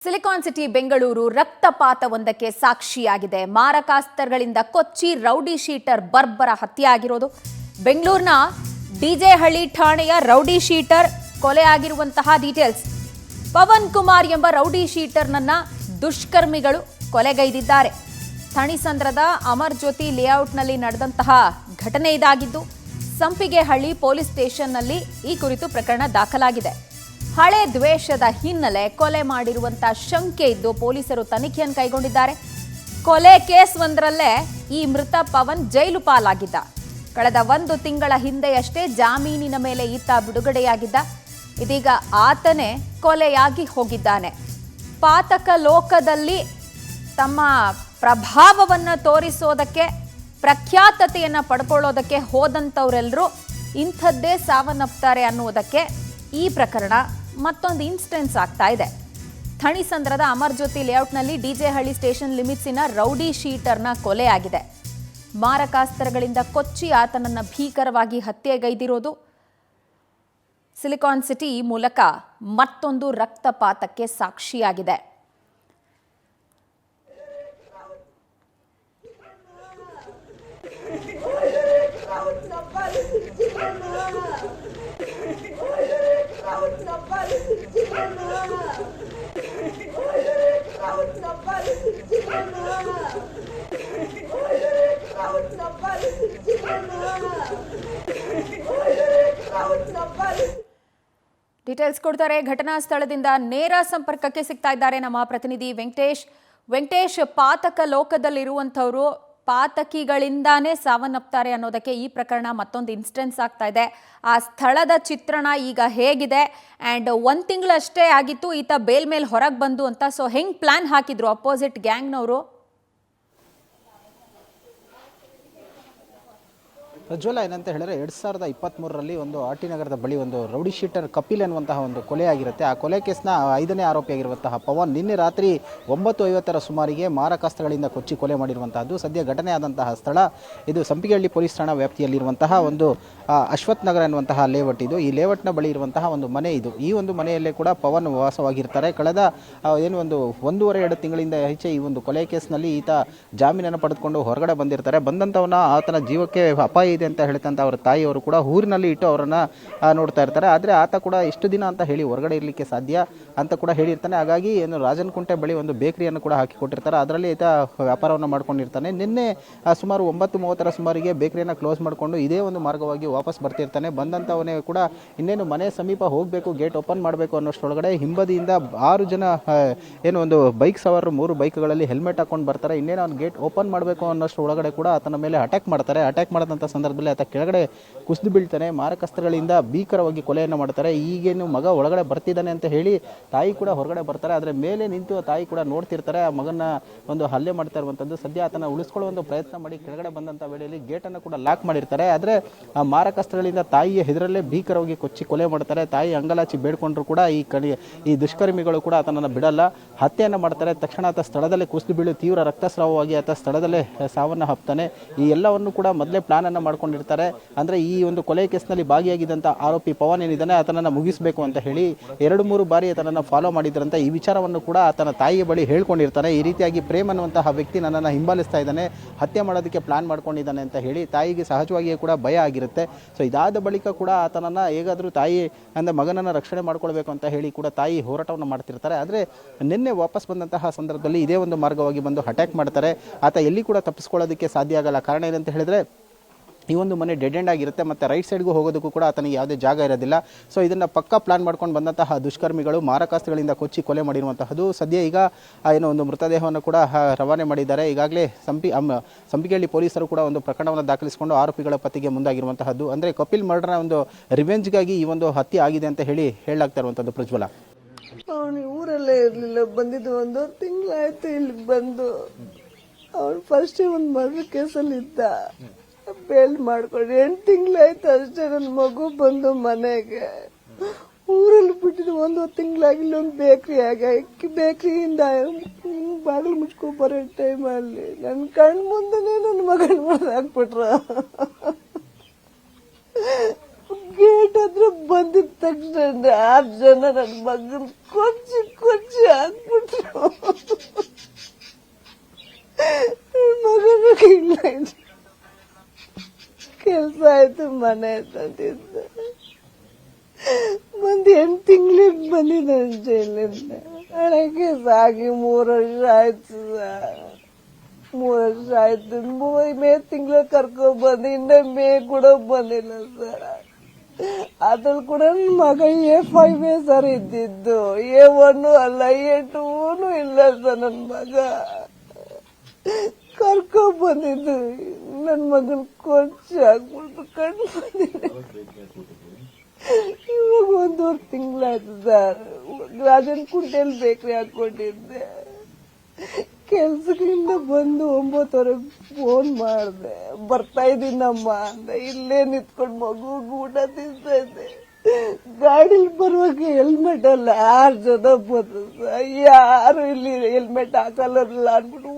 Silicon city Bengaluru ರಕ್ತಪಾತವೊಂದಕ್ಕೆ ಸಾಕ್ಷಿಯಾಗಿದೆ. ಮಾರಕಾಸ್ತ್ರಗಳಿಂದ ಕೊಚ್ಚಿ rowdy sheeter ಬರ್ಬರ ಹತ್ಯೆಯಾಗಿರೋದು. ಬೆಂಗಳೂರಿನ DJ ಹಳ್ಳಿ ಠಾಣೆಯ ರೌಡಿ ಶೀಟರ್ ಕೊಲೆ ಆಗಿರುವಂತಹ ಡೀಟೇಲ್ಸ್. ಪವನ್ ಕುಮಾರ್ ಎಂಬ ರೌಡಿ ಶೀಟರ್ನನ್ನ ದುಷ್ಕರ್ಮಿಗಳು ಕೊಲೆಗೈದಿದ್ದಾರೆ. ಥಣಿಸಂದ್ರದ ಅಮರ್ ಜ್ಯೋತಿ ಲೇಔಟ್ನಲ್ಲಿ ನಡೆದಂತಹ ಘಟನೆ ಇದಾಗಿದ್ದು, ಸಂಪಿಗೆಹಳ್ಳಿ ಪೊಲೀಸ್ ಸ್ಟೇಷನ್ನಲ್ಲಿ ಈ ಕುರಿತು ಪ್ರಕರಣ ದಾಖಲಾಗಿದೆ. ಹಳೆ ದ್ವೇಷದ ಹಿನ್ನೆಲೆ ಕೊಲೆ ಮಾಡಿರುವಂತಹ ಶಂಕೆ ಇದ್ದು ಪೊಲೀಸರು ತನಿಖೆಯನ್ನು ಕೈಗೊಂಡಿದ್ದಾರೆ. ಕೊಲೆ ಕೇಸ್ ಒಂದರಲ್ಲೇ ಈ ಮೃತ ಪವನ್ ಜೈಲು ಪಾಲಾಗಿದ್ದ. ಕಳೆದ 1 ತಿಂಗಳ ಹಿಂದೆಯಷ್ಟೇ ಜಾಮೀನಿನ ಮೇಲೆ ಈತ ಬಿಡುಗಡೆಯಾಗಿದ್ದ. ಇದೀಗ ಆತನೇ ಕೊಲೆಯಾಗಿ ಹೋಗಿದ್ದಾನೆ. ಪಾತಕ ಲೋಕದಲ್ಲಿ ತಮ್ಮ ಪ್ರಭಾವವನ್ನು ತೋರಿಸೋದಕ್ಕೆ, ಪ್ರಖ್ಯಾತತೆಯನ್ನು ಪಡ್ಕೊಳ್ಳೋದಕ್ಕೆ ಹೋದಂಥವರೆಲ್ಲರೂ ಇಂಥದ್ದೇ ಸಾವನ್ನಪ್ತಾರೆ ಅನ್ನುವುದಕ್ಕೆ ಈ ಪ್ರಕರಣ ಮತ್ತೊಂದು ಇನ್ಸ್ಟೆನ್ಸ್ ಆಗ್ತಾ ಇದೆ. ಥಣಿಸಂದ್ರದ ಅಮರ್ ಜ್ಯೋತಿ ಲೇಔಟ್ನಲ್ಲಿ ಡಿಜೆ ಹಳ್ಳಿ ಸ್ಟೇಷನ್ ಲಿಮಿಟ್ಸಿನ ರೌಡಿ ಶೀಟರ್ನ ಕೊಲೆಯಾಗಿದೆ. ಮಾರಕಾಸ್ತ್ರಗಳಿಂದ ಕೊಚ್ಚಿ ಆತನನ್ನು ಭೀಕರವಾಗಿ ಹತ್ಯೆಗೈದಿರೋದು. ಸಿಲಿಕಾನ್ ಸಿಟಿ ಮೂಲಕ ಮತ್ತೊಂದು ರಕ್ತಪಾತಕ್ಕೆ ಸಾಕ್ಷಿಯಾಗಿದೆ. ಡೀಟೇಲ್ಸ್ ಕೊಡ್ತಾರೆ. ಘಟನಾ ಸ್ಥಳದಿಂದ ನೇರ ಸಂಪರ್ಕಕ್ಕೆ ಸಿಗ್ತಾ ಇದ್ದಾರೆ ನಮ್ಮ ಪ್ರತಿನಿಧಿ ವೆಂಕಟೇಶ್. ಪಾತಕ ಲೋಕದಲ್ಲಿರುವಂಥವರು ಪಾತಕಿಗಳಿಂದಾನೇ ಸಾವನ್ನಪ್ತಾರೆ ಅನ್ನೋದಕ್ಕೆ ಈ ಪ್ರಕರಣ ಮತ್ತೊಂದು ಇನ್ಸ್ಟೆನ್ಸ್ ಆಗ್ತಾ ಇದೆ. ಆ ಸ್ಥಳದ ಚಿತ್ರಣ ಈಗ ಹೇಗಿದೆ? ಆ್ಯಂಡ್ 1 ತಿಂಗಳಷ್ಟೇ ಆಗಿತ್ತು ಈತ ಬೇಲ್ ಮೇಲೆ ಹೊರಗೆ ಬಂದು ಅಂತ. ಸೊ ಹೆಂಗೆ ಪ್ಲಾನ್ ಹಾಕಿದ್ರು ಅಪೋಸಿಟ್ ಗ್ಯಾಂಗ್ನವರು? ಪ್ರಜ್ವಲ, ಏನಂತ ಹೇಳಿದ್ರೆ 2023ರಲ್ಲಿ ಒಂದು ಆರ್ ಟಿ ನಗರದ ಬಳಿ ಒಂದು ರೌಡಿ ಶೀಟರ್ ಕಪಿಲ್ ಎನ್ನುವಂತಹ ಒಂದು ಕೊಲೆಯಾಗಿರುತ್ತೆ. ಆ ಕೊಲೆ ಕೇಸ್ನ 5ನೇ ಆರೋಪಿಯಾಗಿರುವಂತಹ ಪವನ್ ನಿನ್ನೆ ರಾತ್ರಿ 9:50 ಸುಮಾರಿಗೆ ಮಾರಕಾಸ್ತ್ರಗಳಿಂದ ಕೊಚ್ಚಿ ಕೊಲೆ ಮಾಡಿರುವಂತಹದ್ದು. ಸದ್ಯ ಘಟನೆ ಆದಂತಹ ಸ್ಥಳ ಇದು ಸಂಪಿಗೆಹಳ್ಳಿ ಪೊಲೀಸ್ ಠಾಣಾ ವ್ಯಾಪ್ತಿಯಲ್ಲಿರುವಂತಹ ಒಂದು ಅಶ್ವಥ್ ನಗರ ಎನ್ನುವಂತಹ ಲೇಔಟ್ ಇದು. ಈ ಲೇಔಟ್ನ ಬಳಿ ಇರುವಂತಹ ಒಂದು ಮನೆ ಇದು. ಈ ಒಂದು ಮನೆಯಲ್ಲೇ ಕೂಡ ಪವನ್ ವಾಸವಾಗಿರ್ತಾರೆ. ಕಳೆದ ಒಂದು 1.5-2 ತಿಂಗಳಿಂದ ಹೆಚ್ಚೆ ಈ ಒಂದು ಕೊಲೆ ಕೇಸ್ನಲ್ಲಿ ಈತ ಜಾಮೀನನ್ನು ಪಡೆದುಕೊಂಡು ಹೊರಗಡೆ ಬಂದಿರ್ತಾರೆ. ಬಂದಂಥವನ್ನ ಆತನ ಜೀವಕ್ಕೆ ಅಪಾಯ ಇದೆ ಅಂತ ಹೇಳ್ತಂತ ಅವರ ತಾಯಿಯವರು ಕೂಡ ಊರಿನಲ್ಲಿ ಇಟ್ಟು ಅವರನ್ನ ನೋಡ್ತಾ ಇರ್ತಾರೆ. ಆದರೆ ಆತ ಕೂಡ ಎಷ್ಟು ದಿನ ಅಂತ ಹೇಳಿ ಹೊರಗಡೆ ಇರಲಿಕ್ಕೆ ಸಾಧ್ಯ ಅಂತ ಕೂಡ ಹೇಳಿರ್ತಾನೆ. ಹಾಗಾಗಿ ಏನು ರಾಜನಕುಂಟೆ ಬಳಿ ಒಂದು ಬೇಕರಿಯನ್ನು ಕೂಡ ಹಾಕಿಕೊಟ್ಟಿರ್ತಾರೆ. ಅದರಲ್ಲಿ ಈತ ವ್ಯಾಪಾರವನ್ನು ಮಾಡ್ಕೊಂಡಿರ್ತಾನೆ. ನಿನ್ನೆ ಸುಮಾರು 9:30 ಸುಮಾರಿಗೆ ಬೇಕರಿಯನ್ನು ಕ್ಲೋಸ್ ಮಾಡಿಕೊಂಡು ಇದೇ ಒಂದು ಮಾರ್ಗವಾಗಿ ವಾಪಸ್ ಬರ್ತಿರ್ತಾನೆ. ಬಂದಂಥವನೇ ಕೂಡ ಇನ್ನೇನು ಮನೆ ಸಮೀಪ ಹೋಗಬೇಕು, ಗೇಟ್ ಓಪನ್ ಮಾಡಬೇಕು ಅನ್ನೋಷ್ಟೊಳಗಡೆ ಹಿಂಬದಿಯಿಂದ 6 ಜನ ಏನು ಒಂದು ಬೈಕ್ ಸವಾರರು 3 ಬೈಕ್ಗಳಲ್ಲಿ ಹೆಲ್ಮೆಟ್ ಹಾಕೊಂಡು ಬರ್ತಾರೆ. ಇನ್ನೇನು ಅವ್ನು ಗೇಟ್ ಓಪನ್ ಮಾಡಬೇಕು ಅನ್ನೋಷ್ಟು ಒಳಗಡೆ ಕೂಡ ಆತನ ಮೇಲೆ ಅಟ್ಯಾಕ್ ಮಾಡ್ತಾರೆ. ಅಟ್ಯಾಕ್ ಮಾಡಿದಂಥ ಸಂದರ್ಭದಲ್ಲಿ ಆತ ಕೆಳಗಡೆ ಕುಸಿದು ಬೀಳ್ತಾನೆ. ಮಾರಕಾಸ್ತ್ರಗಳಿಂದ ಭೀಕರವಾಗಿ ಕೊಲೆಯನ್ನು ಮಾಡ್ತಾರೆ. ಈಗೇನು ಮಗ ಒಳಗಡೆ ಬರ್ತಿದ್ದಾನೆ ಅಂತ ಹೇಳಿ ತಾಯಿ ಕೂಡ ಹೊರಗಡೆ ಬರ್ತಾರೆ. ಆದರೆ ಮೇಲೆ ನಿಂತು ತಾಯಿ ಕೂಡ ನೋಡ್ತಿರ್ತಾರೆ. ಆ ಮಗನ ಒಂದು ಹಲ್ಲೆ ಮಾಡ್ತಾ ಇರುವಂಥದ್ದು. ಸದ್ಯ ಆತನ ಉಳಿಸ್ಕೊಳ್ಳೋ ಒಂದು ಪ್ರಯತ್ನ ಮಾಡಿ ಕೆಳಗಡೆ ಬಂದಂಥ ವೇಳೆಯಲ್ಲಿ ಗೇಟನ್ನು ಕೂಡ ಲಾಕ್ ಮಾಡಿರ್ತಾರೆ. ಆದರೆ ಆ ಮಾರಕಾಸ್ತ್ರಗಳಿಂದ ತಾಯಿಯ ಹೆದರಲ್ಲೇ ಭೀಕರವಾಗಿ ಕೊಚ್ಚಿ ಕೊಲೆ ಮಾಡ್ತಾರೆ. ತಾಯಿ ಅಂಗಲಾಚಿ ಬೇಡ್ಕೊಂಡ್ರು ಕೂಡ ಈ ದುಷ್ಕರ್ಮಿಗಳು ಕೂಡ ಆತನನ್ನು ಬಿಡಲ್ಲ, ಹತ್ಯೆಯನ್ನು ಮಾಡ್ತಾರೆ. ತಕ್ಷಣ ಆತ ಸ್ಥಳದಲ್ಲೇ ಕುಸಿದು ಬೀಳು ತೀವ್ರ ರಕ್ತಸ್ರಾವವಾಗಿ ಆತ ಸ್ಥಳದಲ್ಲೇ ಸಾವನ್ನು ಹಪ್ತಾನೆ. ಈ ಎಲ್ಲವನ್ನು ಕೂಡ ಮೊದಲೇ ಪ್ಲಾನ್ ಅನ್ನು ಮಾಡ್ಕೊಂಡಿರ್ತಾರೆ. ಅಂದ್ರೆ ಈ ಒಂದು ಕೊಲೆ ಕೇಸ್ನಲ್ಲಿ ಭಾಗಿಯಾಗಿದ್ದಂತ ಆರೋಪಿ ಪವನ್ ಏನಿದ್ದಾನೆ ಆತನನ್ನ ಮುಗಿಸಬೇಕು ಅಂತ ಹೇಳಿ 2-3 ಬಾರಿ ಆತನನ್ನ ಫಾಲೋ ಮಾಡಿದ್ರಂತ ಈ ವಿಚಾರವನ್ನು ಕೂಡ ಆತನ ತಾಯಿಯ ಬಳಿ ಹೇಳ್ಕೊಂಡಿರ್ತಾನೆ. ಈ ರೀತಿಯಾಗಿ ಪ್ರೇಮ್ ಅನ್ನುವಂತಹ ವ್ಯಕ್ತಿ ನನ್ನನ್ನು ಹಿಂಬಾಲಿಸ್ತಾ ಇದ್ದಾನೆ, ಹತ್ಯೆ ಮಾಡೋದಕ್ಕೆ ಪ್ಲಾನ್ ಮಾಡ್ಕೊಂಡಿದ್ದಾನೆ ಅಂತ ಹೇಳಿ ತಾಯಿಗೆ ಸಹಜವಾಗಿಯೇ ಕೂಡ ಭಯ ಆಗಿರುತ್ತೆ. ಸೊ ಇದಾದ ಬಳಿಕ ಕೂಡ ಆತನನ್ನ ಹೇಗಾದ್ರೂ ತಾಯಿ ಅಂದ್ರೆ ಮಗನನ್ನ ರಕ್ಷಣೆ ಮಾಡ್ಕೊಳ್ಬೇಕು ಅಂತ ಹೇಳಿ ಕೂಡ ತಾಯಿ ಹೋರಾಟವನ್ನು ಮಾಡ್ತಿರ್ತಾರೆ. ಆದ್ರೆ ನಿನ್ನೆ ವಾಪಸ್ ಬಂದಂತಹ ಸಂದರ್ಭದಲ್ಲಿ ಇದೇ ಒಂದು ಮಾರ್ಗವಾಗಿ ಬಂದು ಅಟ್ಯಾಕ್ ಮಾಡ್ತಾರೆ. ಆತ ಎಲ್ಲಿ ಕೂಡ ತಪ್ಪಿಸ್ಕೊಳ್ಳೋದಕ್ಕೆ ಸಾಧ್ಯ ಆಗಲ್ಲ. ಕಾರಣ ಏನಂತ ಹೇಳಿದ್ರೆ ಈ ಒಂದು ಮನೆ ಡೆಡ್ ಎಂಡ್ ಆಗಿರುತ್ತೆ. ಮತ್ತು ರೈಟ್ ಸೈಡ್ಗೂ ಹೋಗೋದಕ್ಕೂ ಕೂಡ ಆತನಿಗೆ ಯಾವುದೇ ಜಾಗ ಇರೋದಿಲ್ಲ. ಸೊ ಇದನ್ನು ಪಕ್ಕಾ ಪ್ಲಾನ್ ಮಾಡ್ಕೊಂಡು ಬಂದಂತಹ ದುಷ್ಕರ್ಮಿಗಳು ಮಾರಕಾಸ್ತ್ರಗಳಿಂದ ಕೊಚ್ಚಿ ಕೊಲೆ ಮಾಡಿರುವಂತಹದ್ದು. ಸದ್ಯ ಈಗ ಏನೋ ಒಂದು ಮೃತದೇಹವನ್ನು ಕೂಡ ರವಾನೆ ಮಾಡಿದ್ದಾರೆ. ಈಗಾಗಲೇ ಸಂಪಿಗೆಹಳ್ಳಿ ಪೊಲೀಸರು ಕೂಡ ಒಂದು ಪ್ರಕರಣವನ್ನು ದಾಖಲಿಸಿಕೊಂಡು ಆರೋಪಿಗಳ ಪತ್ತೆಗೆ ಮುಂದಾಗಿರುವಂತಹದ್ದು. ಅಂದರೆ ಕಪಿಲ್ ಮರ್ಡರ್ನ ಒಂದು ರಿವೆಂಜ್ಗಾಗಿ ಈ ಒಂದು ಹತ್ಯೆ ಆಗಿದೆ ಅಂತ ಹೇಳಲಾಗ್ತಾ ಇರುವಂಥದ್ದು. ಪ್ರಜ್ವಲ, ಅವನು ಊರಲ್ಲೇ ಇರಲಿಲ್ಲ, ಬಂದಿದ್ದು 1 ತಿಂಗಳಾಯ್ತು ಇಲ್ಲಿ ಬಂದು. ಅವನು ಫಸ್ಟ್ ಒಂದು ಮರ್ಡರ್ ಕೇಸಲ್ಲಿ ಇದ್ದ, ಬೇಲ್ ಮಾಡ್ಕೊಂಡು 8 ತಿಂಗಳಾಯ್ತು ಅಷ್ಟೇ. ನನ್ನ ಮಗು ಬಂದು ಮನೆಗೆ ಊರಲ್ಲಿ ಬಿಟ್ಟಿದ್ದು 1 ತಿಂಗಳಾಗಿಲ್ಲ. ಒಂದು ಬೇಕ್ರಿಯಿಂದ ಬಾಗಿಲು ಮುಚ್ಕೊ ಬರೋ ಟೈಮಲ್ಲಿ ನನ್ನ ಕಣ್ಣು ಮುಂದೆನೇ ನನ್ನ ಮಗನ ಹಾಕ್ಬಿಟ್ರ. ಗೇಟ್ ಹತ್ರ ಬಂದಿದ ತಕ್ಷಣ 6 ಜನ ನನ್ನ ಮಗನ್ ಕೊಚ್ಚಿ ಹಾಕ್ಬಿಟ್ರು. ಮಗನು ಇಲ್ಲ, ಕೆಲ್ಸ ಆಯ್ತು, ಮನೆ ತಂದಿದ್ದ. ಬಂದು 8 ತಿಂಗಳಿಗೆ ಬಂದಿದ್ದ ಜೈಲಿಂದ. ಹಳೆ ಕೇಸ್ ಆಗಿ 3 ವರ್ಷ ಆಯ್ತು. 3 ವರ್ಷ ಆಯ್ತು. ಮೇ ತಿಂಗಳ ಕರ್ಕೊಂಡ್ ಬಂದು ಇನ್ನ ಮೇ ಕೂಡ ಬಂದಿಲ್ಲ ಸರ್. ಅದ್ರಲ್ಲಿ ಕೂಡ ನನ್ನ ಮಗ A5 ಸರ್ ಇದ್ದಿದ್ದು, A1 ಅಲ್ಲ, A2 ಇಲ್ಲ ಸರ್. ನನ್ನ ಮಗ ಕರ್ಕೊಂಡ್ ಬಂದಿದ್ದು ನನ್ನ ಮಗನ್ ಕೊಚ್ಚಿ ಹಾಕ್ಬಿಟ್ಟು ಕಂಡು ಬಂದಿದ್ದೆ. ಇವಾಗ 1.5 ತಿಂಗಳಾಯ್ತು ಸರ್. ರಾಜನ್ ಕುಂಟೆಲ್ ಬೇಕ್ರಿ ಹಾಕೊಂಡಿದ್ದೆ. ಕೆಲ್ಸದಿಂದ ಬಂದು 9:30 ಫೋನ್ ಮಾಡಿದೆ, ಬರ್ತಾ ಇದ್ದೀನಮ್ಮ ಅಂತ. ಇಲ್ಲೇ ನಿಂತ್ಕೊಂಡು ಮಗುಗೆ ಊಟ ತಿನ್ಸ್ತಾ ಇದ್ದೆ. ಗಾಡಿಲಿ ಬರುವಾಗ ಹೆಲ್ಮೆಟ್ ಅಲ್ಲ, 6 ಜನ ಬಂದ್ರು. ಯಾರು ಇಲ್ಲಿ ಹೆಲ್ಮೆಟ್ ಹಾಕಲ್ಲ ಅಂದ್ಬಿಟ್ಟು